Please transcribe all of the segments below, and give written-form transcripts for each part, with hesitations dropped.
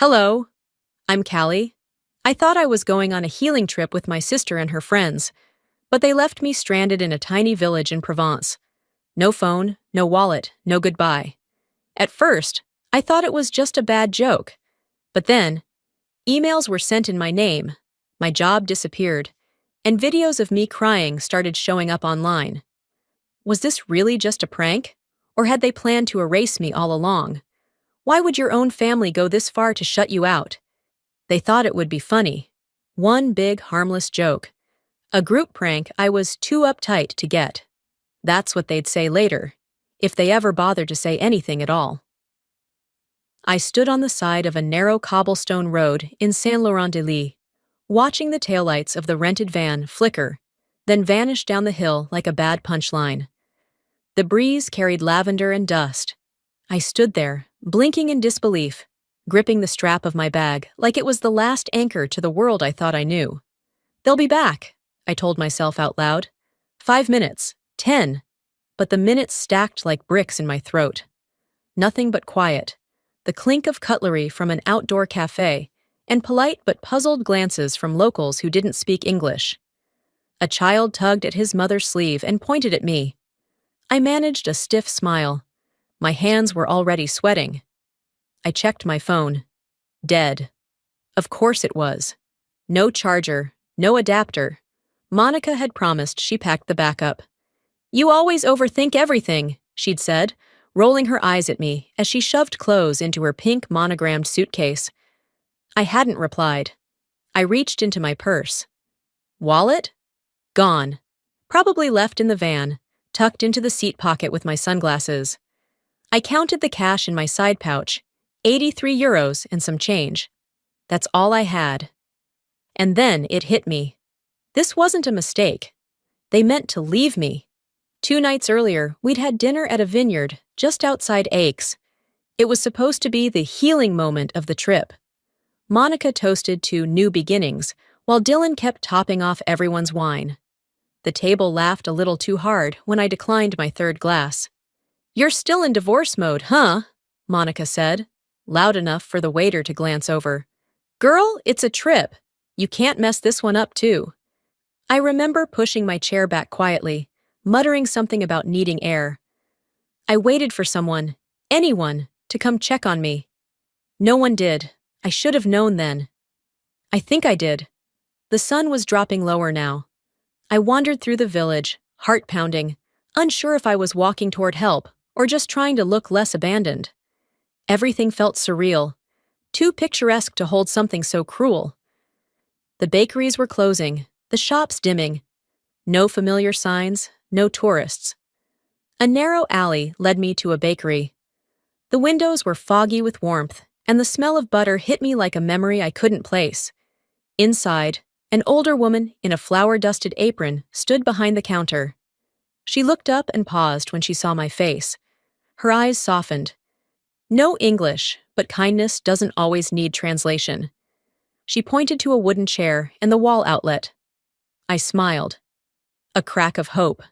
Hello, I'm Callie. I thought I was going on a healing trip with my sister and her friends, but they left me stranded in a tiny village in Provence. No phone, no wallet, no goodbye. At first, I thought it was just a bad joke. But then, emails were sent in my name, my job disappeared, and videos of me crying started showing up online. Was this really just a prank? Or had they planned to erase me all along? Why would your own family go this far to shut you out? They thought it would be funny. One big, harmless joke. A group prank I was too uptight to get. That's what they'd say later, if they ever bothered to say anything at all. I stood on the side of a narrow cobblestone road in Saint-Laurent-de-Lys, watching the taillights of the rented van flicker, then vanish down the hill like a bad punchline. The breeze carried lavender and dust. I stood there, blinking in disbelief, gripping the strap of my bag like it was the last anchor to the world I thought I knew. They'll be back, I told myself out loud. 5 minutes, 10. But the minutes stacked like bricks in my throat. Nothing but quiet, the clink of cutlery from an outdoor cafe, and polite but puzzled glances from locals who didn't speak English. A child tugged at his mother's sleeve and pointed at me. I managed a stiff smile. My hands were already sweating. I checked my phone. Dead. Of course it was. No charger, no adapter. Monica had promised she packed the backup. "You always overthink everything," she'd said, rolling her eyes at me as she shoved clothes into her pink monogrammed suitcase. I hadn't replied. I reached into my purse. Wallet? Gone. Probably left in the van, tucked into the seat pocket with my sunglasses. I counted the cash in my side pouch, 83 euros and some change. That's all I had. And then it hit me. This wasn't a mistake. They meant to leave me. 2 nights earlier, we'd had dinner at a vineyard just outside Aix. It was supposed to be the healing moment of the trip. Monica toasted to new beginnings, while Dylan kept topping off everyone's wine. The table laughed a little too hard when I declined my 3rd glass. "You're still in divorce mode, huh?" Monica said, loud enough for the waiter to glance over. "Girl, it's a trip. You can't mess this one up, too." I remember pushing my chair back quietly, muttering something about needing air. I waited for someone, anyone, to come check on me. No one did. I should have known then. I think I did. The sun was dropping lower now. I wandered through the village, heart pounding, unsure if I was walking toward help or just trying to look less abandoned. Everything felt surreal, too picturesque to hold something so cruel. The bakeries were closing, the shops dimming. No familiar signs, no tourists. A narrow alley led me to a bakery. The windows were foggy with warmth, and the smell of butter hit me like a memory I couldn't place. Inside, an older woman in a flour-dusted apron stood behind the counter. She looked up and paused when she saw my face. Her eyes softened. No English, but kindness doesn't always need translation. She pointed to a wooden chair and the wall outlet. I smiled. A crack of hope.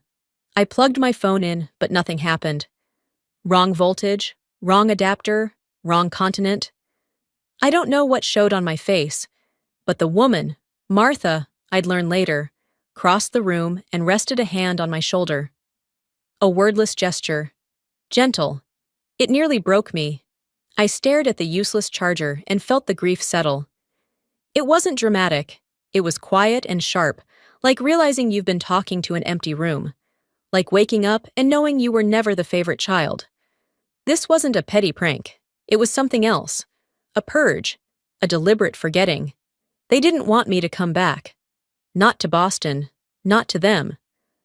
I plugged my phone in, but nothing happened. Wrong voltage, wrong adapter, wrong continent. I don't know what showed on my face, but the woman, Martha, I'd learn later, crossed the room and rested a hand on my shoulder. A wordless gesture. Gentle. It nearly broke me. I stared at the useless charger and felt the grief settle. It wasn't dramatic. It was quiet and sharp, like realizing you've been talking to an empty room. Like waking up and knowing you were never the favorite child. This wasn't a petty prank. It was something else. A purge. A deliberate forgetting. They didn't want me to come back. Not to Boston. Not to them.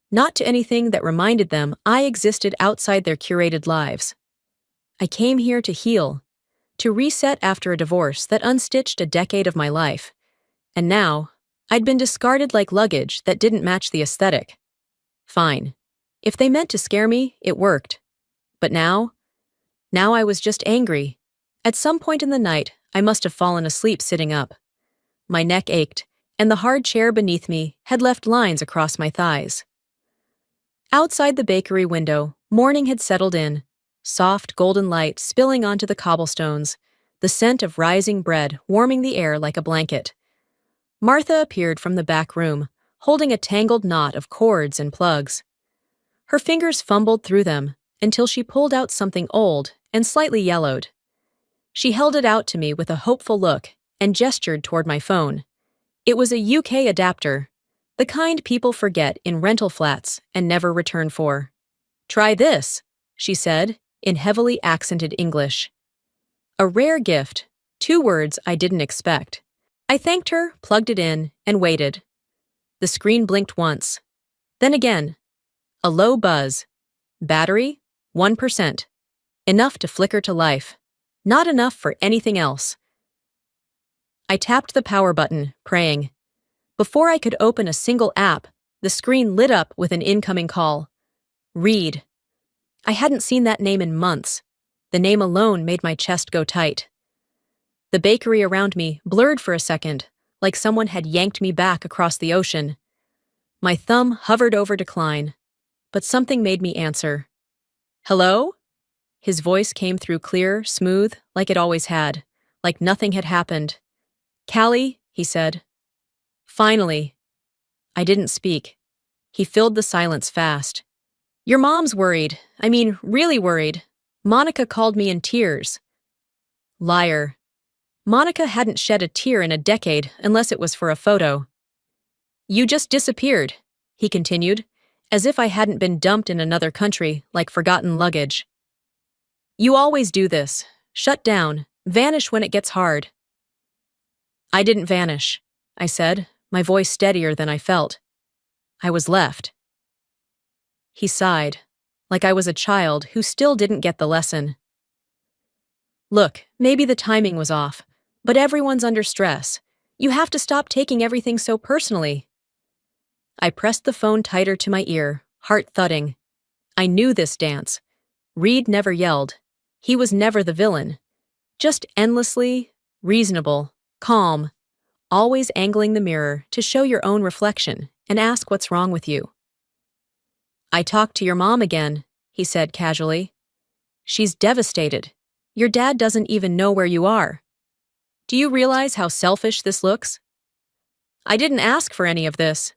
Not to anything that reminded them I existed outside their curated lives. I came here to heal. To reset after a divorce that unstitched a decade of my life. And now, I'd been discarded like luggage that didn't match the aesthetic. Fine. If they meant to scare me, it worked. But now I was just angry. At some point in the night, I must have fallen asleep sitting up. My neck ached, and the hard chair beneath me had left lines across my thighs. Outside the bakery window, morning had settled in, soft golden light spilling onto the cobblestones, the scent of rising bread warming the air like a blanket. Martha appeared from the back room, holding a tangled knot of cords and plugs. Her fingers fumbled through them until she pulled out something old and slightly yellowed. She held it out to me with a hopeful look and gestured toward my phone. It was a UK adapter, the kind people forget in rental flats and never return for. "Try this," she said, in heavily accented English. A rare gift, 2 words I didn't expect. I thanked her, plugged it in, and waited. The screen blinked once. Then again. A low buzz. Battery, 1%. Enough to flicker to life. Not enough for anything else. I tapped the power button, praying. Before I could open a single app, the screen lit up with an incoming call. Reed. I hadn't seen that name in months. The name alone made my chest go tight. The bakery around me blurred for a second, like someone had yanked me back across the ocean. My thumb hovered over decline, but something made me answer. "Hello?" His voice came through clear, smooth, like it always had, like nothing had happened. "Callie," he said. "Finally." I didn't speak. He filled the silence fast. "Your mom's worried. I mean, really worried. Monica called me in tears." Liar. Monica hadn't shed a tear in a decade unless it was for a photo. "You just disappeared," he continued, as if I hadn't been dumped in another country like forgotten luggage. "You always do this. Shut down. Vanish when it gets hard." "I didn't vanish," I said, my voice steadier than I felt. "I was left." He sighed, like I was a child who still didn't get the lesson. "Look, maybe the timing was off, but everyone's under stress. You have to stop taking everything so personally." I pressed the phone tighter to my ear, heart thudding. I knew this dance. Reed never yelled. He was never the villain. Just endlessly, reasonable, calm, always angling the mirror to show your own reflection and ask what's wrong with you. "I talked to your mom again," he said casually. "She's devastated. Your dad doesn't even know where you are. Do you realize how selfish this looks?" "I didn't ask for any of this."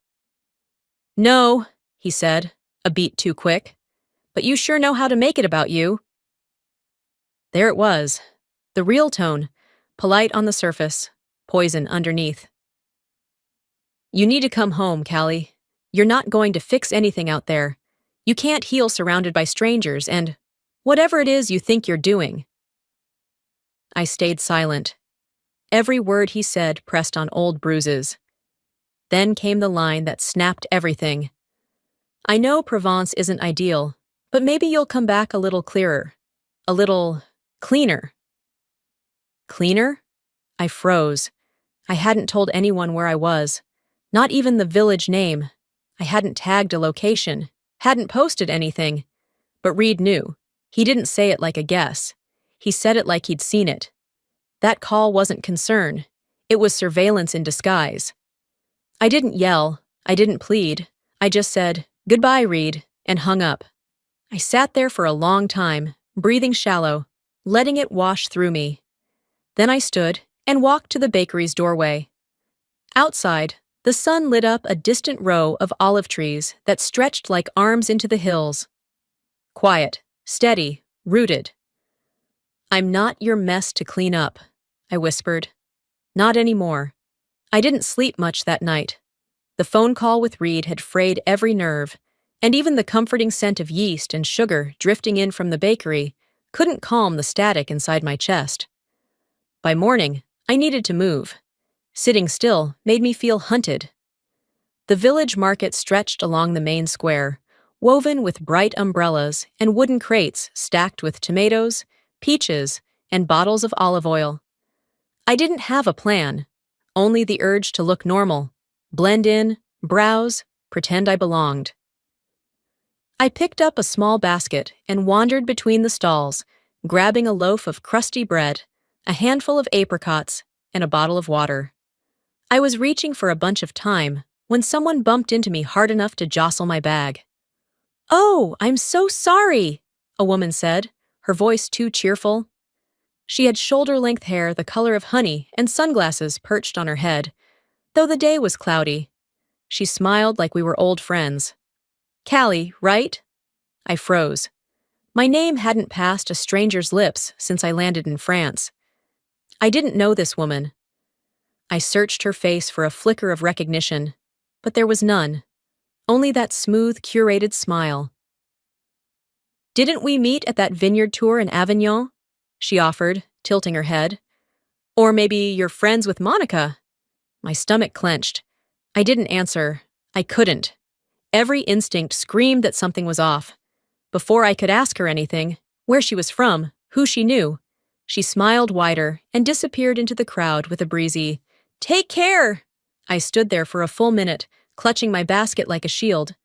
"No," he said, a beat too quick, "but you sure know how to make it about you." There it was, the real tone, polite on the surface, poison underneath. "You need to come home, Callie. You're not going to fix anything out there. You can't heal surrounded by strangers and whatever it is you think you're doing." I stayed silent. Every word he said pressed on old bruises. Then came the line that snapped everything. "I know Provence isn't ideal, but maybe you'll come back a little clearer. A little cleaner." Cleaner? I froze. I hadn't told anyone where I was. Not even the village name. I hadn't tagged a location. Hadn't posted anything. But Reed knew. He didn't say it like a guess. He said it like he'd seen it. That call wasn't concern. It was surveillance in disguise. I didn't yell. I didn't plead. I just said, "Goodbye, Reed," and hung up. I sat there for a long time, breathing shallow, letting it wash through me. Then I stood and walked to the bakery's doorway. Outside, the sun lit up a distant row of olive trees that stretched like arms into the hills. Quiet, steady, rooted. "I'm not your mess to clean up," I whispered. "Not anymore." I didn't sleep much that night. The phone call with Reed had frayed every nerve, and even the comforting scent of yeast and sugar drifting in from the bakery couldn't calm the static inside my chest. By morning, I needed to move. Sitting still made me feel hunted. The village market stretched along the main square, woven with bright umbrellas and wooden crates stacked with tomatoes, peaches, and bottles of olive oil. I didn't have a plan, only the urge to look normal, blend in, browse, pretend I belonged. I picked up a small basket and wandered between the stalls, grabbing a loaf of crusty bread, a handful of apricots, and a bottle of water. I was reaching for a bunch of thyme when someone bumped into me hard enough to jostle my bag. "Oh, I'm so sorry," a woman said, her voice too cheerful. She had shoulder-length hair the color of honey and sunglasses perched on her head. Though the day was cloudy, she smiled like we were old friends. "Callie, right?" I froze. My name hadn't passed a stranger's lips since I landed in France. I didn't know this woman. I searched her face for a flicker of recognition, but there was none. Only that smooth, curated smile. "Didn't we meet at that vineyard tour in Avignon?" she offered, tilting her head. "Or maybe you're friends with Monica?" My stomach clenched. I didn't answer. I couldn't. Every instinct screamed that something was off. Before I could ask her anything, where she was from, who she knew, she smiled wider and disappeared into the crowd with a breezy, "Take care!" I stood there for a full minute, clutching my basket like a shield.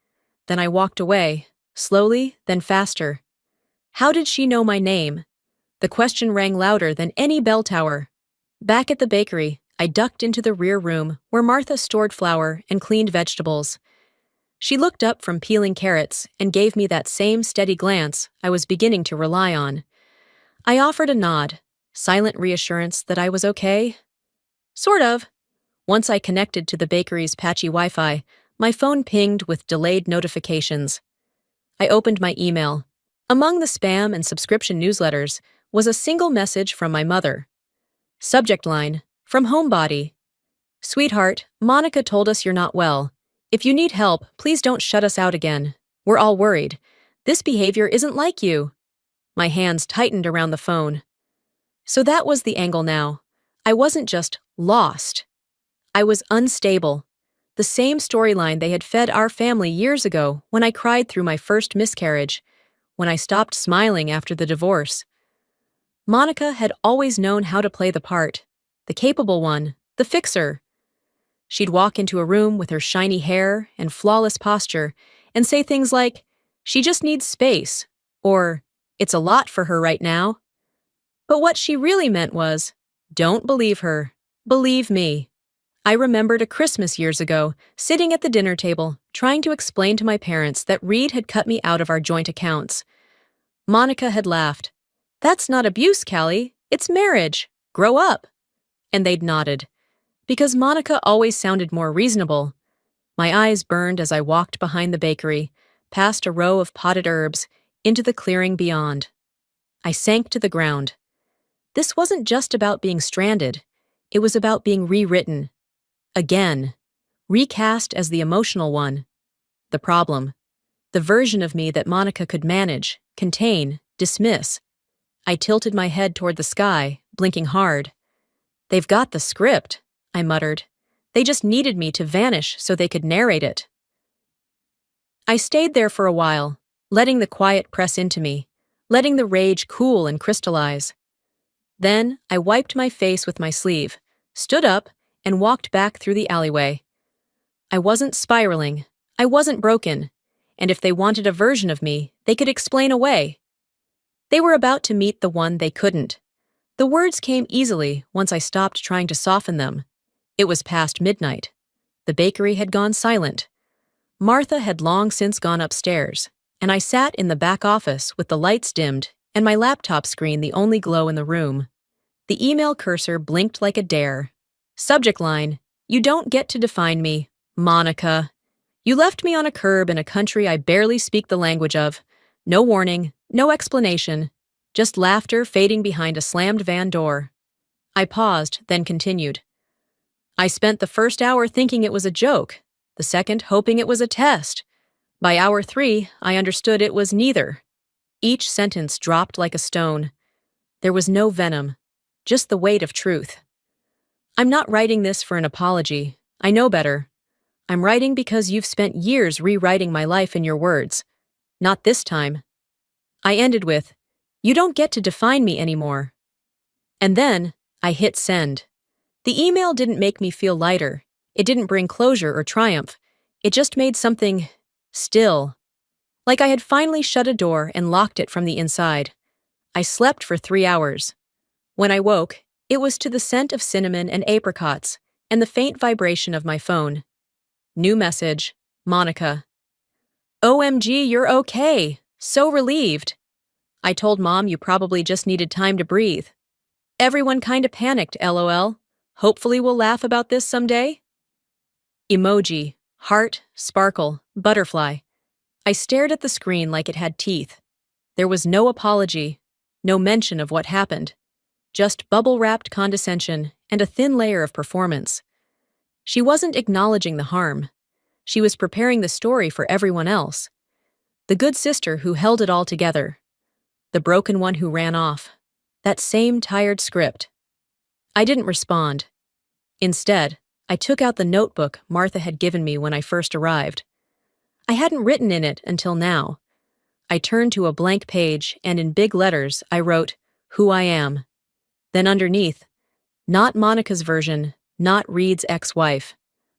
Then I walked away, slowly, then faster. How did she know my name? The question rang louder than any bell tower. Back at the bakery, I ducked into the rear room where Martha stored flour and cleaned vegetables. She looked up from peeling carrots and gave me that same steady glance I was beginning to rely on. I offered a nod, silent reassurance that I was okay. Sort of. Once I connected to the bakery's patchy Wi-Fi, my phone pinged with delayed notifications. I opened my email. Among the spam and subscription newsletters was a single message from my mother. Subject line, from Homebody. "Sweetheart, Monica told us you're not well. If you need help, please don't shut us out again. We're all worried. This behavior isn't like you." My hands tightened around the phone. So that was the angle now. I wasn't just lost. I was unstable. The same storyline they had fed our family years ago when I cried through my first miscarriage, when I stopped smiling after the divorce. Monica had always known how to play the part, the capable one, the fixer. She'd walk into a room with her shiny hair and flawless posture and say things like, "She just needs space," or "It's a lot for her right now." But what she really meant was, "Don't believe her. Believe me." I remembered a Christmas years ago, sitting at the dinner table, trying to explain to my parents that Reed had cut me out of our joint accounts. Monica had laughed. "That's not abuse, Callie. It's marriage. Grow up." And they'd nodded. Because Monica always sounded more reasonable. My eyes burned as I walked behind the bakery, past a row of potted herbs, into the clearing beyond. I sank to the ground. This wasn't just about being stranded. It was about being rewritten. Again. Recast as the emotional one. The problem. The version of me that Monica could manage, contain, dismiss. I tilted my head toward the sky, blinking hard. "They've got the script," I muttered. "They just needed me to vanish so they could narrate it." I stayed there for a while, letting the quiet press into me, letting the rage cool and crystallize. Then I wiped my face with my sleeve, stood up, and walked back through the alleyway. I wasn't spiraling. I wasn't broken. And if they wanted a version of me, they could explain away. They were about to meet the one they couldn't. The words came easily once I stopped trying to soften them. It was past midnight. The bakery had gone silent. Martha had long since gone upstairs, and I sat in the back office with the lights dimmed and my laptop screen the only glow in the room. The email cursor blinked like a dare. Subject line, "You don't get to define me, Monica. You left me on a curb in a country I barely speak the language of. No warning, no explanation, just laughter fading behind a slammed van door." I paused, then continued. "I spent the first hour thinking it was a joke, the second hoping it was a test. By hour 3, I understood it was neither." Each sentence dropped like a stone. There was no venom, just the weight of truth. I'm not writing this for an apology. I know better. I'm writing because you've spent years rewriting my life in your words. Not this time. I ended with, "You don't get to define me anymore." And then, I hit send. The email didn't make me feel lighter. It didn't bring closure or triumph. It just made something still. Like I had finally shut a door and locked it from the inside. I slept for 3 hours. When I woke, it was to the scent of cinnamon and apricots and the faint vibration of my phone. New message, Monica. "OMG, you're okay. So relieved. I told Mom you probably just needed time to breathe." Everyone kinda panicked, lol. Hopefully we'll laugh about this someday. Emoji, heart, sparkle, butterfly. I stared at the screen like it had teeth. There was no apology, no mention of what happened, just bubble-wrapped condescension and a thin layer of performance. She wasn't acknowledging the harm. She was preparing the story for everyone else. The good sister who held it all together. The broken one who ran off. That same tired script. I didn't respond. Instead, I took out the notebook Martha had given me when I first arrived. I hadn't written in it until now. I turned to a blank page and in big letters I wrote, "Who I am." Then underneath, not Monica's version, not Reed's ex-wife,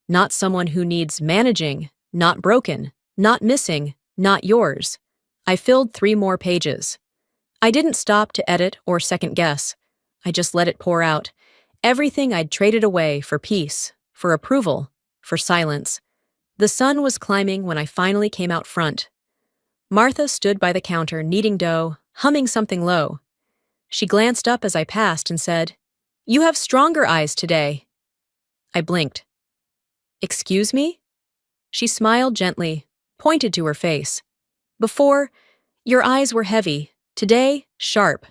not someone who needs managing, not broken, not missing, not yours. I filled 3 more pages. I didn't stop to edit or second guess. I just let it pour out. Everything I'd traded away for peace, for approval, for silence. The sun was climbing when I finally came out front. Martha stood by the counter kneading dough, humming something low. She glanced up as I passed and said, "You have stronger eyes today." I blinked. "Excuse me?" She smiled gently, pointed to her face. "Before, your eyes were heavy. Today, sharp."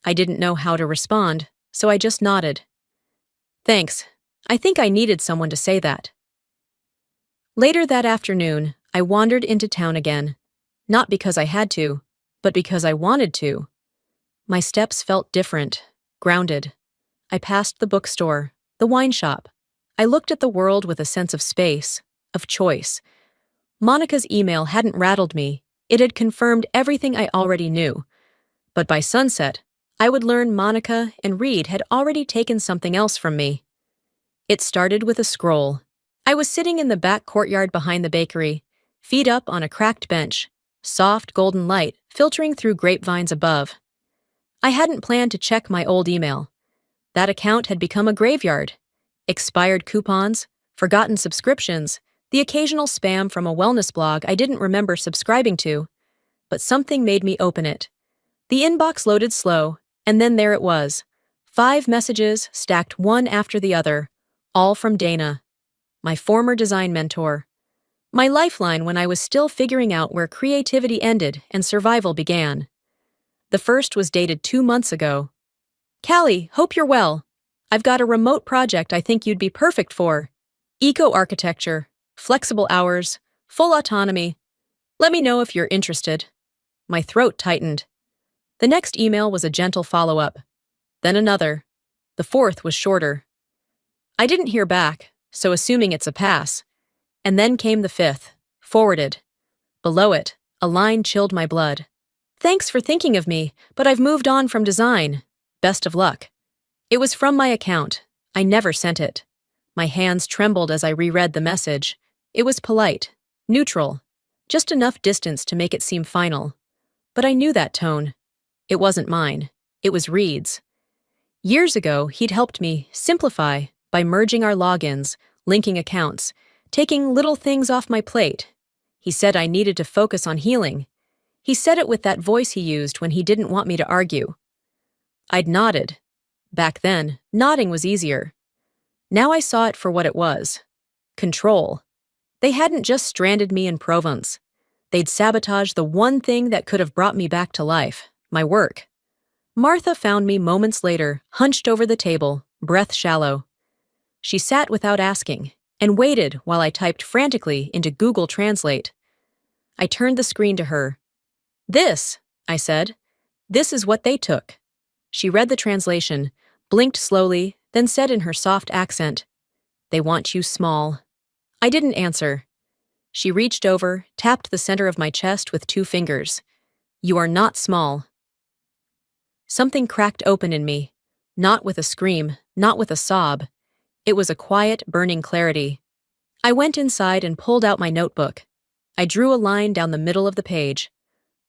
I didn't know how to respond, so I just nodded. "Thanks. I think I needed someone to say that." Later that afternoon, I wandered into town again, not because I had to, but because I wanted to. My steps felt different, grounded. I passed the bookstore, the wine shop. I looked at the world with a sense of space, of choice. Monica's email hadn't rattled me. It had confirmed everything I already knew. But by sunset, I would learn Monica and Reed had already taken something else from me. It started with a scroll. I was sitting in the back courtyard behind the bakery, feet up on a cracked bench, soft golden light filtering through grapevines above. I hadn't planned to check my old email. That account had become a graveyard. Expired coupons, forgotten subscriptions, the occasional spam from a wellness blog I didn't remember subscribing to. But something made me open it. The inbox loaded slow, and then there it was. 5 messages stacked one after the other, all from Dana, my former design mentor. My lifeline when I was still figuring out where creativity ended and survival began. The first was dated 2 months ago. "Callie, hope you're well. I've got a remote project I think you'd be perfect for. Eco-architecture, flexible hours, full autonomy. Let me know if you're interested." My throat tightened. The next email was a gentle follow-up. Then another. The 4th was shorter. I didn't hear back, so assuming it's a pass. And then came the 5th, forwarded. Below it, a line chilled my blood. "Thanks for thinking of me, but I've moved on from design. Best of luck." It was from my account. I never sent it. My hands trembled as I reread the message. It was polite, neutral, just enough distance to make it seem final. But I knew that tone. It wasn't mine. It was Reed's. Years ago, he'd helped me simplify by merging our logins, linking accounts, taking little things off my plate. He said I needed to focus on healing. He said it with that voice he used when he didn't want me to argue. I'd nodded. Back then, nodding was easier. Now I saw it for what it was. Control. They hadn't just stranded me in Provence. They'd sabotaged the one thing that could have brought me back to life, my work. Martha found me moments later, hunched over the table, breath shallow. She sat without asking, and waited while I typed frantically into Google Translate. I turned the screen to her. "This," I said. "This is what they took." She read the translation, blinked slowly, then said in her soft accent, "They want you small." I didn't answer. She reached over, tapped the center of my chest with 2 fingers. "You are not small." Something cracked open in me, not with a scream, not with a sob. It was a quiet, burning clarity. I went inside and pulled out my notebook. I drew a line down the middle of the page.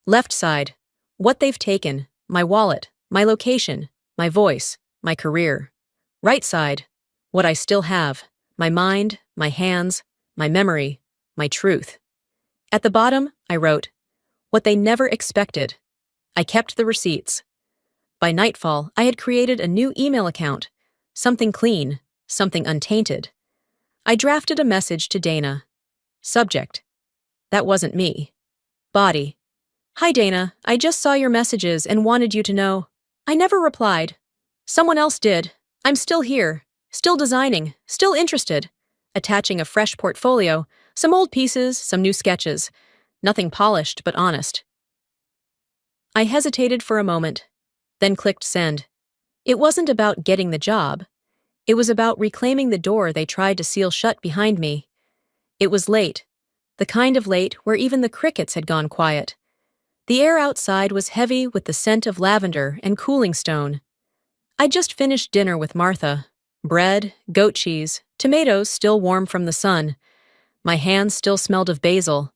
Left side, what they've taken, my wallet, my location, my voice, my career. Right side, what I still have, my mind, my hands, my memory, my truth. At the bottom, I wrote, what they never expected. I kept the receipts. By nightfall, I had created a new email account. Something clean, something untainted. I drafted a message to Dana. Subject: that wasn't me. Body: hi Dana, I just saw your messages and wanted you to know. I never replied. Someone else did. I'm still here, still designing, still interested. Attaching a fresh portfolio, some old pieces, some new sketches. Nothing polished but honest. I hesitated for a moment, then clicked send. It wasn't about getting the job. It was about reclaiming the door they tried to seal shut behind me. It was late, the kind of late where even the crickets had gone quiet. The air outside was heavy with the scent of lavender and cooling stone. I'd just finished dinner with Martha. Bread, goat cheese, tomatoes still warm from the sun. My hands still smelled of basil.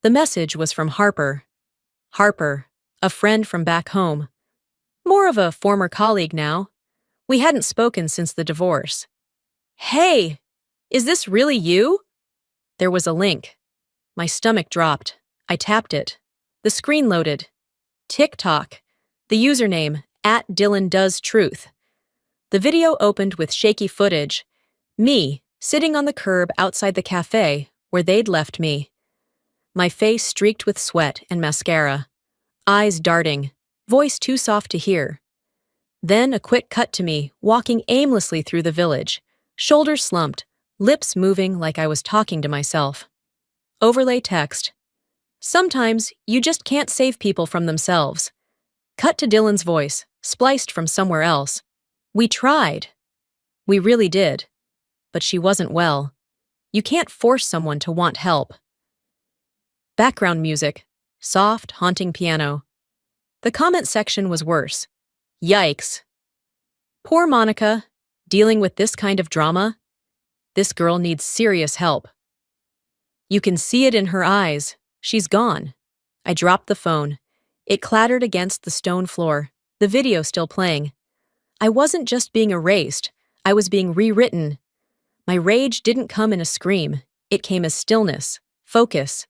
The message was from Harper. Harper, a friend from back home. More of a former colleague now. We hadn't spoken since the divorce. Hey, is this really you? There was a link. My stomach dropped. I tapped it. The screen loaded. TikTok. The username, @DylanDoesTruth. The video opened with shaky footage. Me, sitting on the curb outside the cafe where they'd left me. My face streaked with sweat and mascara. Eyes darting. Voice too soft to hear. Then a quick cut to me, walking aimlessly through the village. Shoulders slumped, lips moving like I was talking to myself. Overlay text. Sometimes you just can't save people from themselves. Cut to Dylan's voice, spliced from somewhere else. We tried. We really did. But she wasn't well. You can't force someone to want help. Background music. Soft, haunting piano. The comment section was worse. Yikes. Poor Monica, dealing with this kind of drama. This girl needs serious help. You can see it in her eyes. She's gone. I dropped the phone. It clattered against the stone floor, the video still playing. I wasn't just being erased. I was being rewritten. My rage didn't come in a scream. It came as stillness, focus.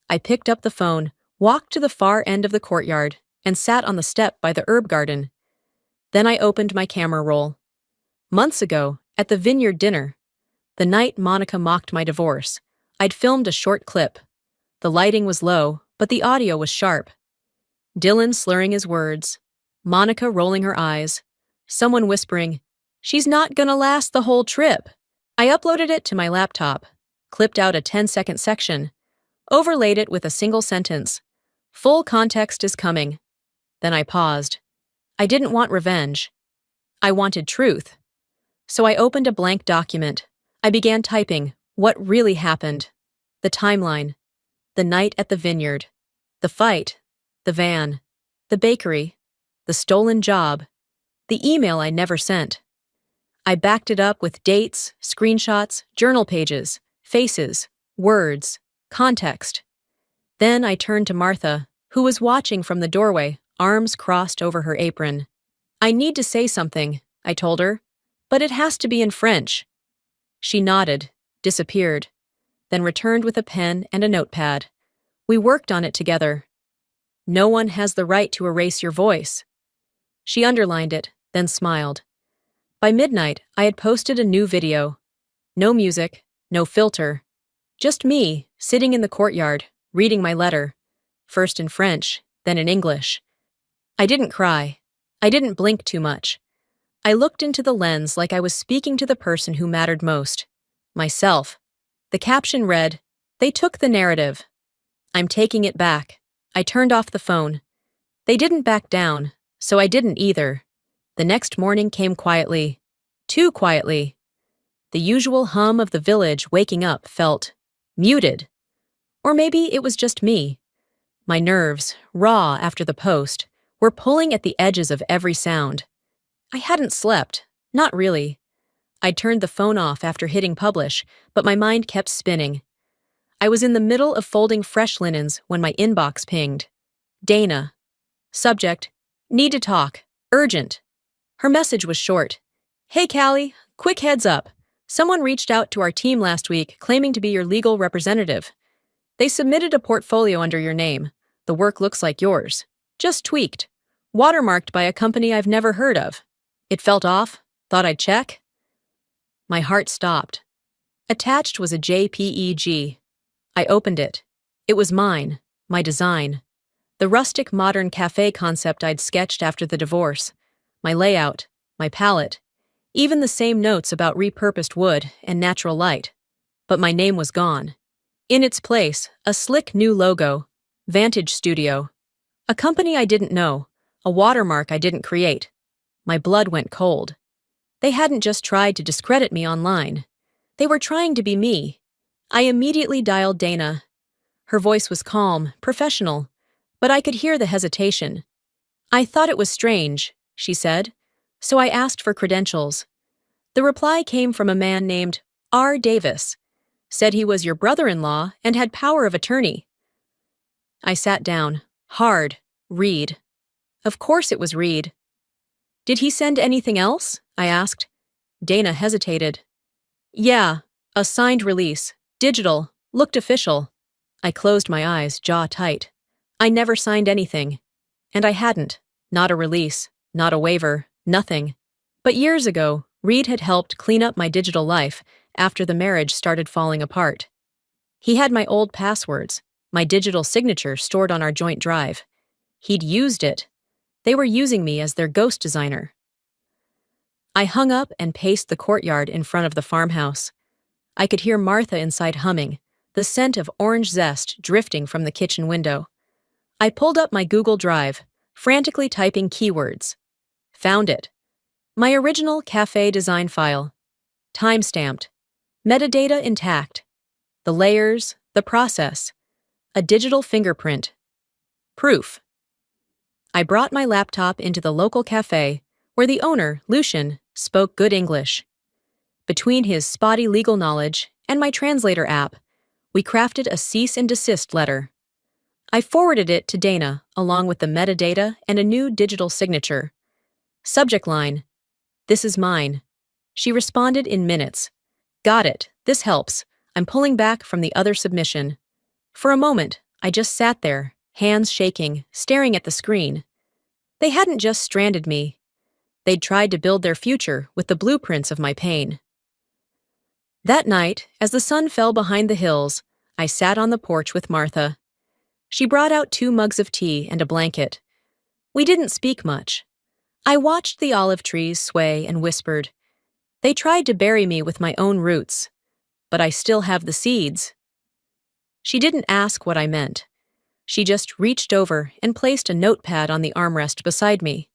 I picked up the phone, walked to the far end of the courtyard, and sat on the step by the herb garden. Then I opened my camera roll. Months ago, at the vineyard dinner, the night Monica mocked my divorce, I'd filmed a short clip. The lighting was low, but the audio was sharp. Dylan slurring his words, Monica rolling her eyes, someone whispering, "She's not gonna last the whole trip." I uploaded it to my laptop, clipped out a 10-second section, overlaid it with a single sentence. Full context is coming. Then I paused. I didn't want revenge. I wanted truth. So I opened a blank document. I began typing what really happened. The timeline. The night at the vineyard. The fight. The van. The bakery. The stolen job. The email I never sent. I backed it up with dates, screenshots, journal pages, faces, words, context. Then I turned to Martha, who was watching from the doorway, arms crossed over her apron. "I need to say something," I told her, "but it has to be in French." She nodded, disappeared, then returned with a pen and a notepad. We worked on it together. "No one has the right to erase your voice." She underlined it, then smiled. By midnight, I had posted a new video. No music, no filter. Just me, sitting in the courtyard, reading my letter. First in French, then in English. I didn't cry. I didn't blink too much. I looked into the lens like I was speaking to the person who mattered most. Myself. The caption read, "They took the narrative. I'm taking it back." I turned off the phone. They didn't back down, so I didn't either. The next morning came quietly. Too quietly. The usual hum of the village waking up felt muted. Or maybe it was just me. My nerves, raw after the post, were pulling at the edges of every sound. I hadn't slept, not really. I'd turned the phone off after hitting publish, but my mind kept spinning. I was in the middle of folding fresh linens when my inbox pinged. Dana. Subject, need to talk, urgent. Her message was short. "Hey Callie, quick heads up. Someone reached out to our team last week claiming to be your legal representative. They submitted a portfolio under your name. The work looks like yours. Just tweaked. watermarked by a company I've never heard of. It felt off, thought I'd check. My heart stopped. Attached was a JPEG. I opened it. It was mine, my design. The rustic modern cafe concept I'd sketched after the divorce. My layout, my palette, even the same notes about repurposed wood and natural light. But my name was gone. In its place, a slick new logo, Vantage Studio. A company I didn't know, a watermark I didn't create. My blood went cold. They hadn't just tried to discredit me online. They were trying to be me. I immediately dialed Dana. Her voice was calm, professional, but I could hear the hesitation. I thought it was strange, she said, so I asked for credentials. The reply came from a man named R. Davis. Said he was your brother-in-law and had power of attorney. I sat down. Hard. Reed. Of course it was Reed. Did he send anything else? I asked. Dana hesitated. Yeah, a signed release. Digital. Looked official. I closed my eyes, jaw tight. I never signed anything. And I hadn't. Not a release. Not a waiver. Nothing. But years ago, Reed had helped clean up my digital life after the marriage started falling apart. He had my old passwords, my digital signature stored on our joint drive. He'd used it. They were using me as their ghost designer. I hung up and paced the courtyard in front of the farmhouse. I could hear Martha inside humming, the scent of orange zest drifting from the kitchen window. I pulled up my Google Drive, frantically typing keywords. Found it. My original cafe design file. Time-stamped. Metadata intact. The layers, the process. A digital fingerprint. Proof. I brought my laptop into the local cafe, where the owner, Lucian, spoke good English. Between his spotty legal knowledge and my translator app, we crafted a cease and desist letter. I forwarded it to Dana, along with the metadata and a new digital signature. Subject line, "This is mine." She responded in minutes. Got it. This helps. I'm pulling back from the other submission. For a moment, I just sat there, hands shaking, staring at the screen. They hadn't just stranded me. They'd tried to build their future with the blueprints of my pain. That night, as the sun fell behind the hills, I sat on the porch with Martha. She brought out 2 mugs of tea and a blanket. We didn't speak much. I watched the olive trees sway and whispered. They tried to bury me with my own roots, but I still have the seeds. She didn't ask what I meant. She just reached over and placed a notepad on the armrest beside me.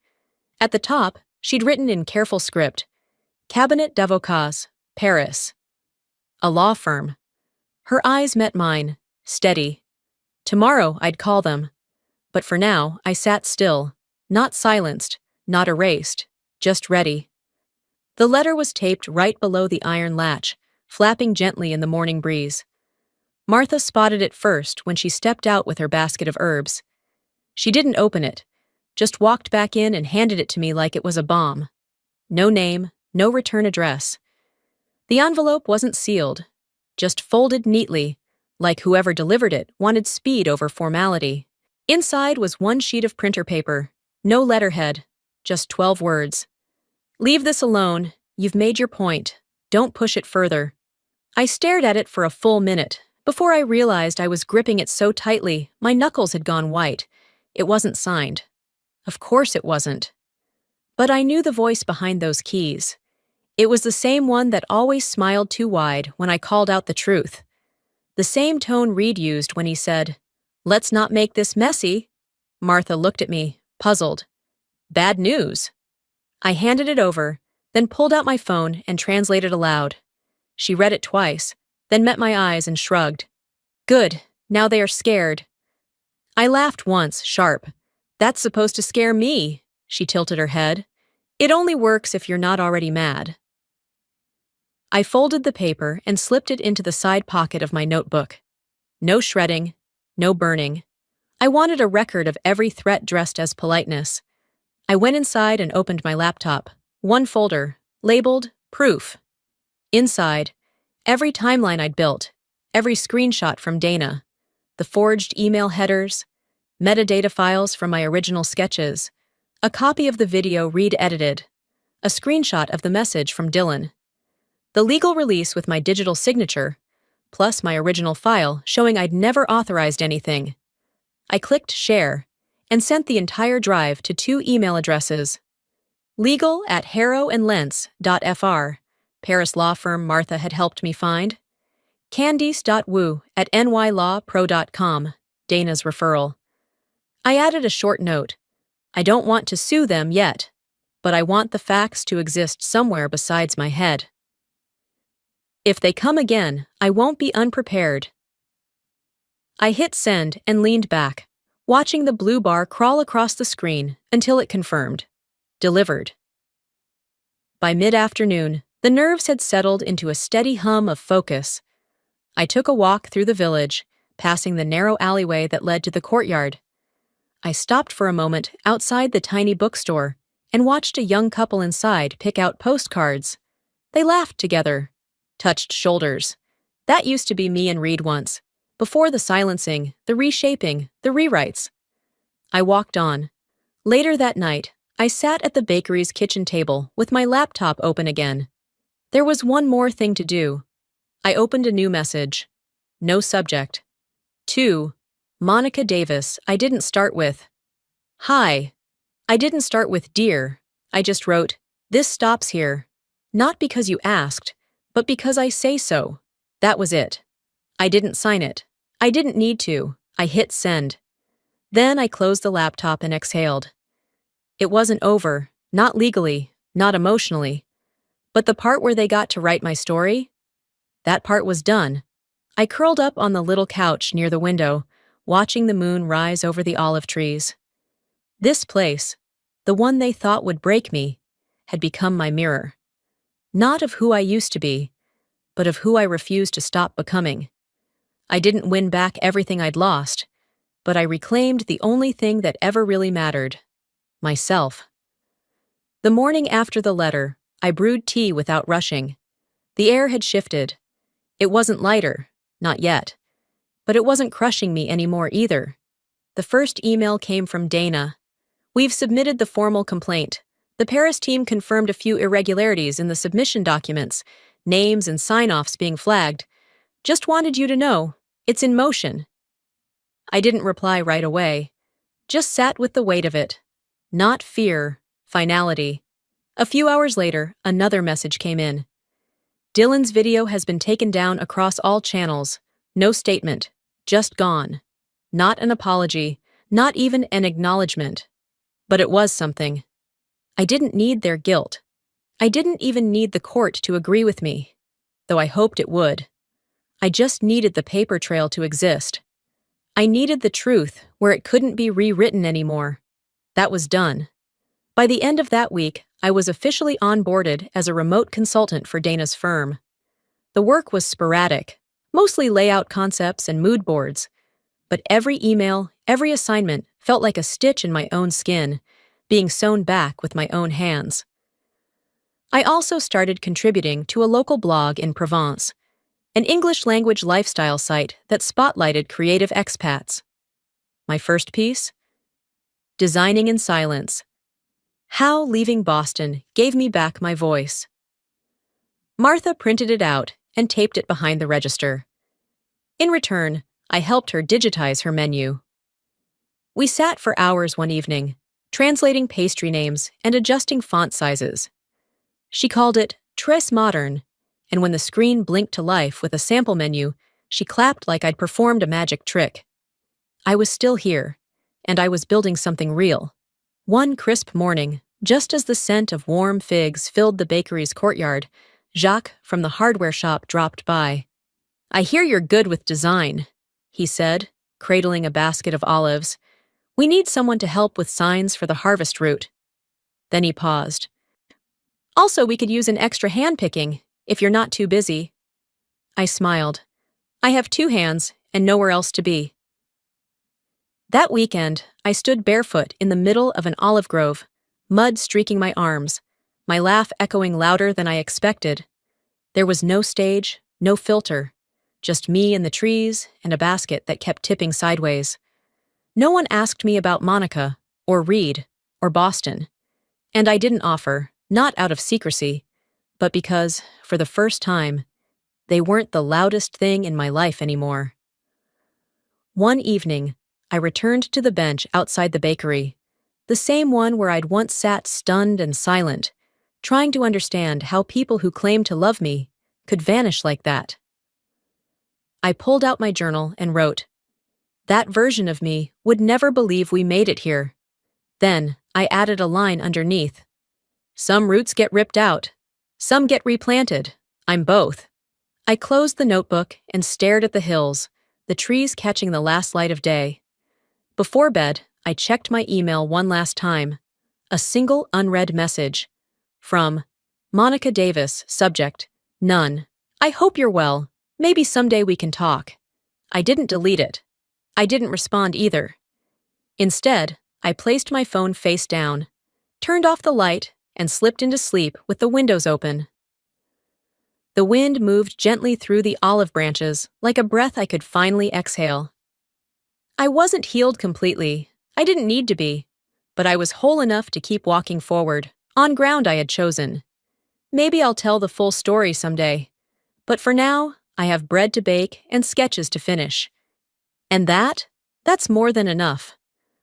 At the top, she'd written in careful script, Cabinet d'Avocats, Paris. A law firm. Her eyes met mine, steady. Tomorrow I'd call them. But for now, I sat still, not silenced, not erased, just ready. The letter was taped right below the iron latch, flapping gently in the morning breeze. Martha spotted it first when she stepped out with her basket of herbs. She didn't open it, just walked back in and handed it to me like it was a bomb. No name, no return address. The envelope wasn't sealed, just folded neatly, like whoever delivered it wanted speed over formality. Inside was 1 sheet of printer paper, no letterhead, just 12 words. Leave this alone. You've made your point. Don't push it further. I stared at it for a full minute before I realized I was gripping it so tightly my knuckles had gone white. It wasn't signed. Of course it wasn't. But I knew the voice behind those keys. It was the same one that always smiled too wide when I called out the truth. The same tone Reed used when he said, "Let's not make this messy." Martha looked at me, puzzled. Bad news. I handed it over, then pulled out my phone and translated aloud. She read it twice, then met my eyes and shrugged. Good, now they are scared. I laughed once, sharp. That's supposed to scare me, she tilted her head. It only works if you're not already mad. I folded the paper and slipped it into the side pocket of my notebook. No shredding, no burning. I wanted a record of every threat dressed as politeness. I went inside and opened my laptop. 1 folder, labeled Proof. Inside, every timeline I'd built, every screenshot from Dana, the forged email headers, metadata files from my original sketches, A copy of the video reed-edited. A screenshot of the message from Dylan. The legal release with my digital signature, plus my original file showing I'd never authorized anything. I clicked share and sent the entire drive to 2 email addresses. legal@harrowandlentz.fr, Paris law firm Martha had helped me find. Candice.wu@nylawpro.com, Dana's referral. I added a short note. I don't want to sue them yet, but I want the facts to exist somewhere besides my head. If they come again, I won't be unprepared. I hit send and leaned back, watching the blue bar crawl across the screen until it confirmed. Delivered. By mid-afternoon, the nerves had settled into a steady hum of focus. I took a walk through the village, passing the narrow alleyway that led to the courtyard. I stopped for a moment outside the tiny bookstore and watched a young couple inside pick out postcards. They laughed together, touched shoulders. That used to be me and Reed once, before the silencing, the reshaping, the rewrites. I walked on. Later that night, I sat at the bakery's kitchen table with my laptop open again. There was one more thing to do. I opened a new message. No subject. 2. Monica Davis. I didn't start with hi. I didn't start with dear. I just wrote, this stops here. Not because you asked, but because I say so. That was it. I didn't sign it. I didn't need to. I hit send. Then I closed the laptop and exhaled. It wasn't over, not legally, not emotionally. But the part where they got to write my story? That part was done. I curled up on the little couch near the window, watching the moon rise over the olive trees. This place, the one they thought would break me, had become my mirror. Not of who I used to be, but of who I refused to stop becoming. I didn't win back everything I'd lost, but I reclaimed the only thing that ever really mattered: myself. The morning after the letter, I brewed tea without rushing. The air had shifted. It wasn't lighter, not yet. But it wasn't crushing me anymore either. The first email came from Dana. We've submitted the formal complaint. The Paris team confirmed a few irregularities in the submission documents, names and sign-offs being flagged. Just wanted you to know, it's in motion. I didn't reply right away. Just sat with the weight of it. Not fear, finality. A few hours later, another message came in. Dylan's video has been taken down across all channels. No statement. Just gone. Not an apology, not even an acknowledgement. But it was something. I didn't need their guilt. I didn't even need the court to agree with me, though I hoped it would. I just needed the paper trail to exist. I needed the truth where it couldn't be rewritten anymore. That was done. By the end of that week, I was officially onboarded as a remote consultant for Dana's firm. The work was sporadic, mostly layout concepts and mood boards, but every email, every assignment felt like a stitch in my own skin, being sewn back with my own hands. I also started contributing to a local blog in Provence, an English-language lifestyle site that spotlighted creative expats. My first piece? Designing in Silence. How leaving Boston gave me back my voice. Martha printed it out and taped it behind the register. In return, I helped her digitize her menu. We sat for hours one evening, translating pastry names and adjusting font sizes. She called it Très Modern, and when the screen blinked to life with a sample menu, she clapped like I'd performed a magic trick. I was still here, and I was building something real. One crisp morning, just as the scent of warm figs filled the bakery's courtyard, Jacques from the hardware shop dropped by. "I hear you're good with design," he said, cradling a basket of olives. "We need someone to help with signs for the harvest route." Then he paused. "Also, we could use an extra hand picking, if you're not too busy." I smiled. I have 2 hands and nowhere else to be. That weekend, I stood barefoot in the middle of an olive grove, mud streaking my arms, my laugh echoing louder than I expected. There was no stage, no filter, just me and the trees and a basket that kept tipping sideways. No one asked me about Monica, or Reed, or Boston. And I didn't offer, not out of secrecy, but because, for the first time, they weren't the loudest thing in my life anymore. One evening, I returned to the bench outside the bakery, the same one where I'd once sat stunned and silent, trying to understand how people who claimed to love me could vanish like that. I pulled out my journal and wrote, "That version of me would never believe we made it here." Then, I added a line underneath. "Some roots get ripped out. Some get replanted. I'm both." I closed the notebook and stared at the hills, the trees catching the last light of day. Before bed, I checked my email one last time. A single unread message. From Monica Davis, subject, "None. I hope you're well. Maybe someday we can talk." I didn't delete it. I didn't respond either. Instead, I placed my phone face down, turned off the light, and slipped into sleep with the windows open. The wind moved gently through the olive branches, like a breath I could finally exhale. I wasn't healed completely. I didn't need to be. But I was whole enough to keep walking forward, on ground I had chosen. Maybe I'll tell the full story someday. But for now, I have bread to bake and sketches to finish. And that's more than enough.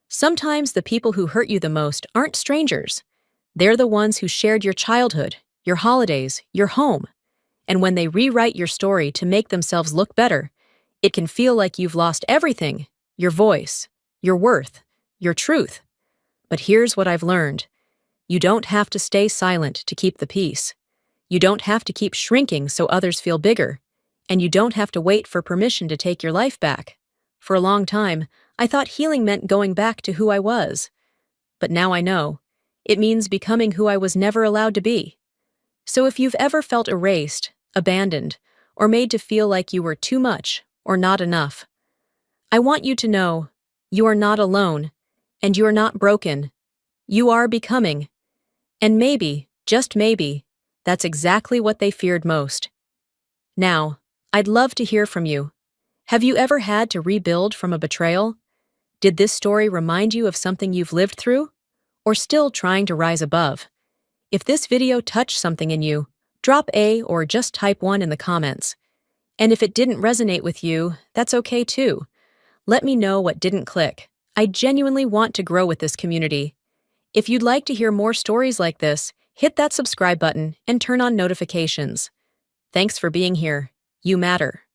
Sometimes the people who hurt you the most aren't strangers. They're the ones who shared your childhood, your holidays, your home. And when they rewrite your story to make themselves look better, it can feel like you've lost everything: your voice, your worth, your truth. But here's what I've learned. You don't have to stay silent to keep the peace. You don't have to keep shrinking so others feel bigger. And you don't have to wait for permission to take your life back. For a long time, I thought healing meant going back to who I was. But now I know. It means becoming who I was never allowed to be. So if you've ever felt erased, abandoned, or made to feel like you were too much or not enough, I want you to know you are not alone, and you are not broken. You are becoming. And maybe, just maybe, that's exactly what they feared most. Now, I'd love to hear from you. Have you ever had to rebuild from a betrayal? Did this story remind you of something you've lived through? Or still trying to rise above? If this video touched something in you, drop A or just type 1 in the comments. And if it didn't resonate with you, that's okay too. Let me know what didn't click. I genuinely want to grow with this community. If you'd like to hear more stories like this, hit that subscribe button and turn on notifications. Thanks for being here. You matter.